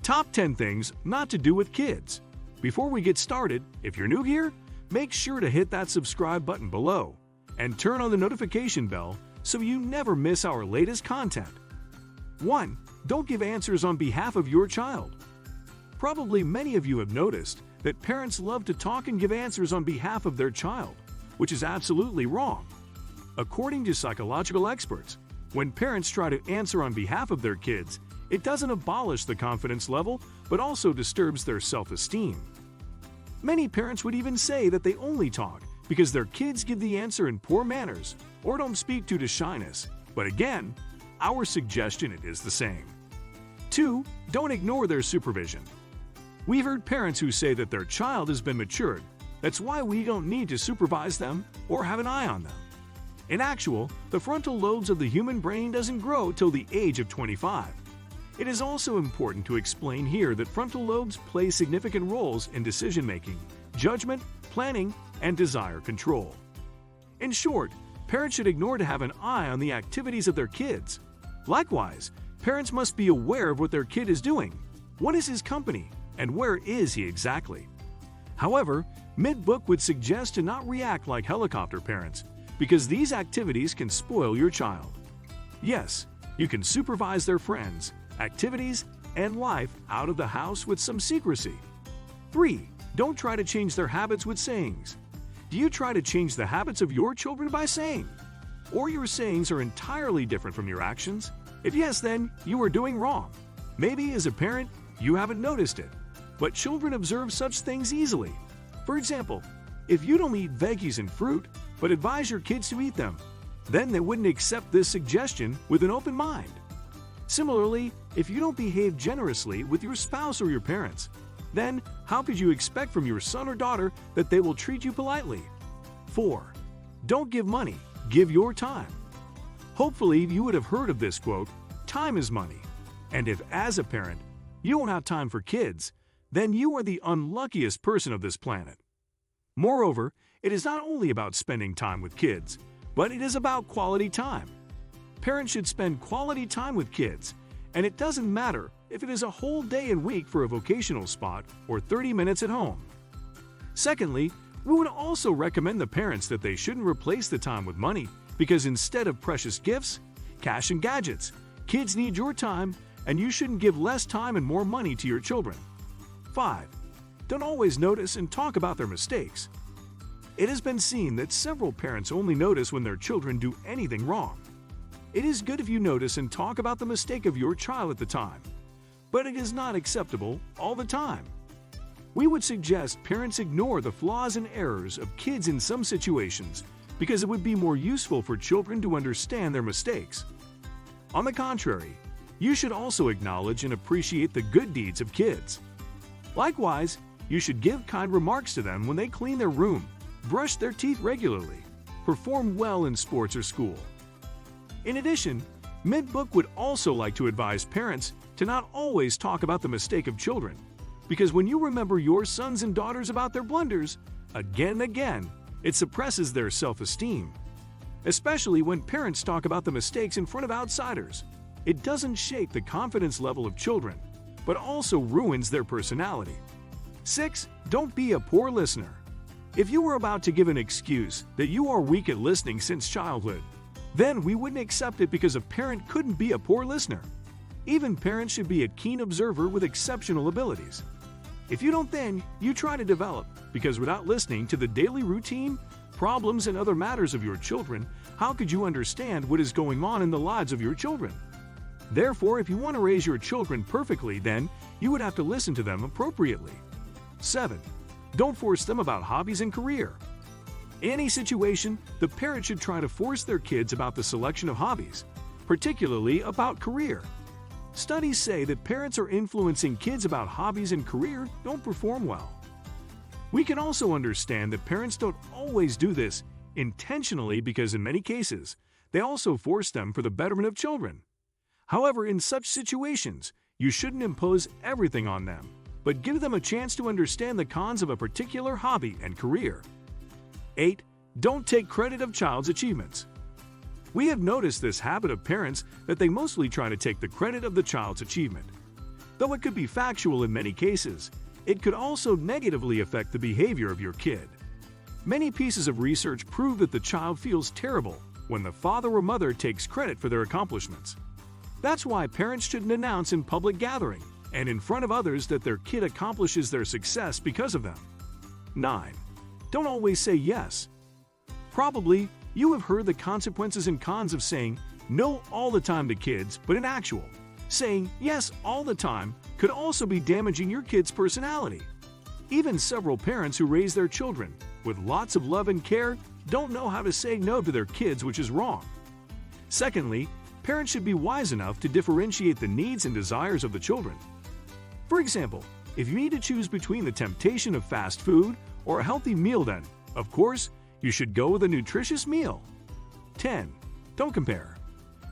Top 10 things not to do with kids. Before we get started, if you're new here, make sure to hit that subscribe button below and turn on the notification bell so you never miss our latest content. 1. Don't give answers on behalf of your child. Probably many of you have noticed that parents love to talk and give answers on behalf of their child, which is absolutely wrong. According to psychological experts, when parents try to answer on behalf of their kids, it doesn't abolish the confidence level, but also disturbs their self-esteem. Many parents would even say that they only talk because their kids give the answer in poor manners or don't speak due to shyness. But again, our suggestion is the same. 2. Don't ignore their supervision. We've heard parents who say that their child has been matured. That's why we don't need to supervise them or have an eye on them. In actual, the frontal lobes of the human brain doesn't grow till the age of 25. It is also important to explain here that frontal lobes play significant roles in decision-making, judgment, planning, and desire control. In short, parents should ignore to have an eye on the activities of their kids. Likewise, parents must be aware of what their kid is doing. What is his company, and where is he exactly? However, mid-book would suggest to not react like helicopter parents, because these activities can spoil your child. Yes, you can supervise their friends, activities, and life out of the house with some secrecy. 3. Don't try to change their habits with sayings. Do you try to change the habits of your children by saying? Or your sayings are entirely different from your actions? If yes, then you are doing wrong. Maybe as a parent, you haven't noticed it, but children observe such things easily. For example, if you don't eat veggies and fruit, but advise your kids to eat them, then they wouldn't accept this suggestion with an open mind. Similarly, if you don't behave generously with your spouse or your parents, then how could you expect from your son or daughter that they will treat you politely? 4. Don't give money, give your time. Hopefully, you would have heard of this quote, "Time is money." And if, as a parent, you don't have time for kids, then you are the unluckiest person of this planet. Moreover, it is not only about spending time with kids, but it is about quality time. Parents should spend quality time with kids, and it doesn't matter if it is a whole day and week for a vocational spot or 30 minutes at home. Secondly, we would also recommend the parents that they shouldn't replace the time with money, because instead of precious gifts, cash and gadgets, kids need your time, and you shouldn't give less time and more money to your children. 5. Don't always notice and talk about their mistakes. It has been seen that several parents only notice when their children do anything wrong. It is good if you notice and talk about the mistake of your child at the time, but it is not acceptable all the time. We would suggest parents ignore the flaws and errors of kids in some situations because it would be more useful for children to understand their mistakes. On the contrary, you should also acknowledge and appreciate the good deeds of kids. Likewise, you should give kind remarks to them when they clean their room, brush their teeth regularly, perform well in sports or school. In addition, mid-book would also like to advise parents to not always talk about the mistake of children, because when you remember your sons and daughters about their blunders, again and again, it suppresses their self-esteem. Especially when parents talk about the mistakes in front of outsiders, it doesn't shake the confidence level of children, but also ruins their personality. 6. Don't be a poor listener. If you were about to give an excuse that you are weak at listening since childhood, then we wouldn't accept it because a parent couldn't be a poor listener. Even parents should be a keen observer with exceptional abilities. If you don't, then you try to develop, because without listening to the daily routine, problems, and other matters of your children, how could you understand what is going on in the lives of your children? Therefore, if you want to raise your children perfectly, then you would have to listen to them appropriately. 7. Don't force them about hobbies and career. In any situation, the parent should try to force their kids about the selection of hobbies, particularly about career. Studies say that parents are influencing kids about hobbies and career don't perform well. We can also understand that parents don't always do this intentionally because in many cases, they also force them for the betterment of children. However, in such situations, you shouldn't impose everything on them, but give them a chance to understand the cons of a particular hobby and career. 8. Don't take credit of child's achievements. We have noticed this habit of parents that they mostly try to take the credit of the child's achievement. Though it could be factual in many cases, it could also negatively affect the behavior of your kid. Many pieces of research prove that the child feels terrible when the father or mother takes credit for their accomplishments. That's why parents shouldn't announce in public gathering and in front of others that their kid accomplishes their success because of them. 9. Don't always say yes. Probably, you have heard the consequences and cons of saying no all the time to kids, but in actual, saying yes all the time could also be damaging your kid's personality. Even several parents who raise their children with lots of love and care don't know how to say no to their kids, which is wrong. Secondly, parents should be wise enough to differentiate the needs and desires of the children. For example, if you need to choose between the temptation of fast food or a healthy meal, then, of course, you should go with a nutritious meal. 10. Don't compare.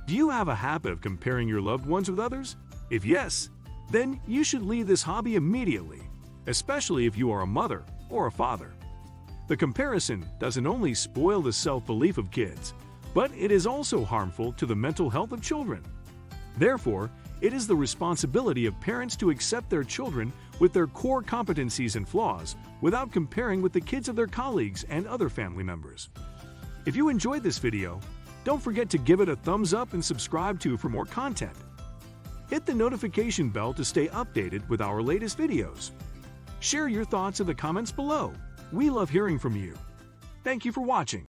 Do you have a habit of comparing your loved ones with others? If yes, then you should leave this hobby immediately, especially if you are a mother or a father. The comparison doesn't only spoil the self-belief of kids, but it is also harmful to the mental health of children. Therefore, it is the responsibility of parents to accept their children with their core competencies and flaws without comparing with the kids of their colleagues and other family members. If you enjoyed this video, don't forget to give it a thumbs up and subscribe for more content. Hit the notification bell to stay updated with our latest videos. Share your thoughts in the comments below. We love hearing from you. Thank you for watching.